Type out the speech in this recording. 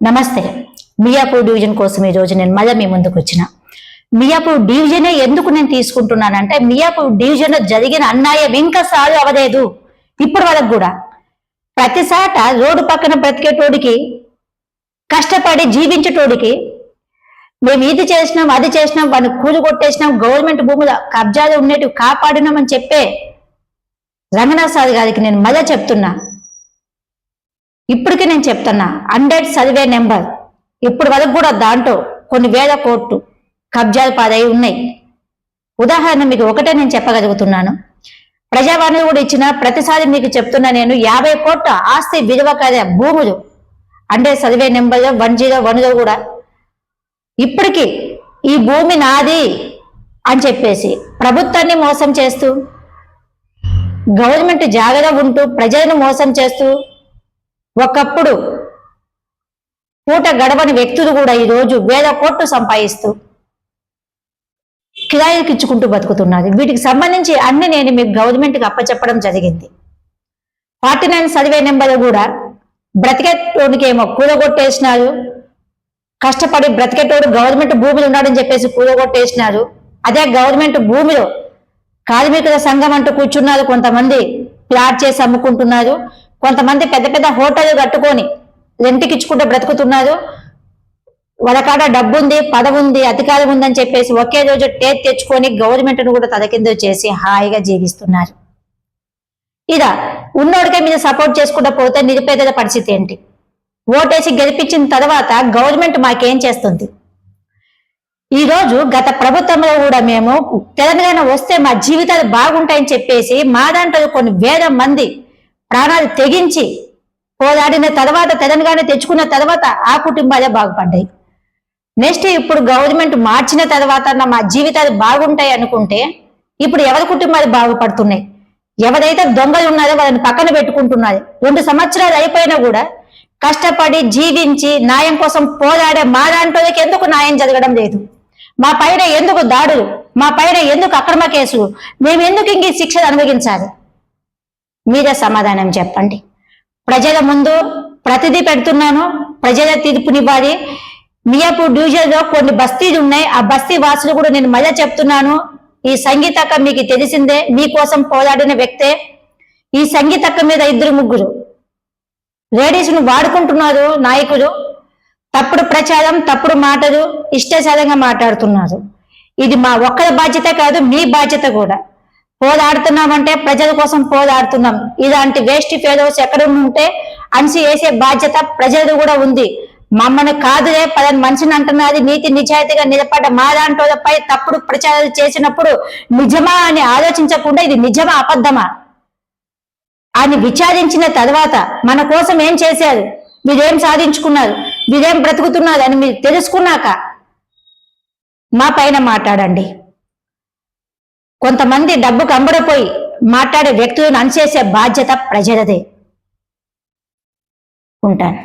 నమస్తే. మియాపూర్ డివిజన్ కోసం ఈ రోజు నేను మళ్ళీ మీ ముందుకు వచ్చిన. మియాపూర్ డివిజనే ఎందుకు నేను తీసుకుంటున్నానంటే, మియాపూర్ డివిజన్ లో జరిగిన అన్యాయం ఇంకా సాల్వ్ అవ్వలేదు. ఇప్పటి వరకు కూడా ప్రతిసాట రోడ్డు పక్కన బ్రతికేటోడికి, కష్టపడి జీవించేటోడికి మేము ఇది చేసినాం అది చేసినాం, వాడిని కూలి కొట్టేసినాం, గవర్నమెంట్ భూముల కబ్జాలు ఉండేటివి కాపాడినామని చెప్పే రంగనాథ్ సార్ గారికి నేను మళ్ళీ చెప్తున్నా, ఇప్పటికీ నేను చెప్తున్నా, 100 సర్వే నెంబర్ ఇప్పటి వరకు కూడా దాంట్లో కొన్ని వేల కోట్లు కబ్జాలు పాదై ఉన్నాయి. ఉదాహరణ మీకు ఒకటే నేను చెప్పగలుగుతున్నాను. ప్రజావాణి కూడా ఇచ్చిన ప్రతిసారి మీకు చెప్తున్నా, నేను 50 కోట్ల ఆస్తి విలువ కదే భూములు 100 సర్వే నెంబర్ 1010 కూడా ఇప్పటికీ ఈ భూమి నాది అని చెప్పేసి ప్రభుత్వాన్ని మోసం చేస్తూ, గవర్నమెంట్ జాగ్రత్త ఉంటూ ప్రజలను మోసం చేస్తూ, ఒకప్పుడు పూట గడవని వ్యక్తులు కూడా ఈరోజు వేల కోట్లు సంపాదిస్తూ కిరాయికి ఇచ్చుకుంటూ బతుకుతున్నారు. వీటికి సంబంధించి అన్ని నేను మీకు గవర్నమెంట్కి అప్పచెప్పడం జరిగింది. 49 సర్వే నెంబర్ కూడా బ్రతికేటోడికి ఏమో కూలగొట్టేసినారు, కష్టపడి బ్రతికేటోడు గవర్నమెంట్ భూములు ఉన్నాడని చెప్పేసి కూలగొట్టేసినారు. అదే గవర్నమెంట్ భూమిలో కార్మికుల సంఘం అంటూ కూర్చున్నారు, కొంతమంది ప్లాట్ చేసి అమ్ముకుంటున్నారు, కొంతమంది పెద్ద పెద్ద హోటల్ కట్టుకొని రెంట్కి ఇచ్చుకుంటూ బ్రతుకుతున్నారు. వాళ్ళ కాడ డబ్బు ఉంది, పదవి ఉంది, అధికారం ఉందని చెప్పేసి ఒకే రోజు టేక్ తెచ్చుకొని గవర్నమెంట్ను కూడా తలకిందు చేసి హాయిగా జీవిస్తున్నారు. ఇలా ఉన్నోడికే మీద సపోర్ట్ చేసుకుంటూ పోతే నిరుపేదల పరిస్థితి ఏంటి? ఓటేసి గెలిపించిన తర్వాత గవర్నమెంట్ మాకేం చేస్తుంది? ఈరోజు గత ప్రభుత్వంలో కూడా మేము తెలంగాణ వస్తే మా జీవితాలు బాగుంటాయని చెప్పేసి మా దాంట్లో కొన్ని వేల మంది ప్రాణాలు తెగించి పోరాడిన తర్వాత, తెలంగాణ తెచ్చుకున్న తర్వాత ఆ కుటుంబాలే బాగుపడ్డాయి. నెక్స్ట్ ఇప్పుడు గవర్నమెంట్ మార్చిన తర్వాత మా జీవితాలు బాగుంటాయి అనుకుంటే ఇప్పుడు ఎవరి కుటుంబాలు బాగుపడుతున్నాయి? ఎవరైతే దొంగలు ఉన్నారో వాళ్ళని పక్కన పెట్టుకుంటున్నారు. 2 సంవత్సరాలు అయిపోయినా కూడా కష్టపడి జీవించి న్యాయం కోసం పోరాడే మా దాంట్లోకి ఎందుకు న్యాయం జరగడం లేదు? మా పైన ఎందుకు దాడులు? మా పైన ఎందుకు అక్రమ కేసులు? మేము ఎందుకు ఇంక శిక్షలు అనుభవించాలి? మీరే సమాధానం చెప్పండి. ప్రజల ముందు ప్రతిదీ పెడుతున్నాను, ప్రజల తీర్పునివ్వాలి. మియాపూర్ డివిజన్ లో కొన్ని బస్తీలు ఉన్నాయి, ఆ బస్తీ వాసులు కూడా నేను మళ్ళీ చెప్తున్నాను. ఈ సంగీతక్క మీకు తెలిసిందే, మీకోసం పోరాడిన వ్యక్తే. ఈ సంగీతక్క మీద 2-3 లేడీస్ ను వాడుకుంటున్నారు నాయకులు. తప్పుడు ప్రచారం, తప్పుడు మాటలు ఇష్టాచారంగా మాట్లాడుతున్నారు. ఇది మా ఒక్కరి బాధ్యత కాదు, మీ బాధ్యత కూడా. పోరాడుతున్నామంటే ప్రజల కోసం పోరాడుతున్నాం. ఇలాంటి వేస్ట్ ఫెలోస్ ఎక్కడ ఉంటే అనిసి వేసే బాధ్యత ప్రజలు కూడా ఉంది. మమ్మల్ని కాదులే 10 మనిషిని అంటున్నది, నీతి నిజాయితీగా నిలబడ్డ మా దాంట్లోపై తప్పుడు ప్రచారాలు చేసినప్పుడు నిజమా అని ఆలోచించకుండా ఇది నిజమా అబద్ధమా అని విచారించిన తర్వాత మన కోసం ఏం చేశారు, మీరేం సాధించుకున్నారు, మీరేం బ్రతుకుతున్నారు అని మీరు తెలుసుకున్నాక మా పైన మాట్లాడండి. కొంతమంది డబ్బుకు అంబడపోయి మాట్లాడే వ్యక్తులను అణచేసే బాధ్యత ప్రజలదే. ఉంటాను.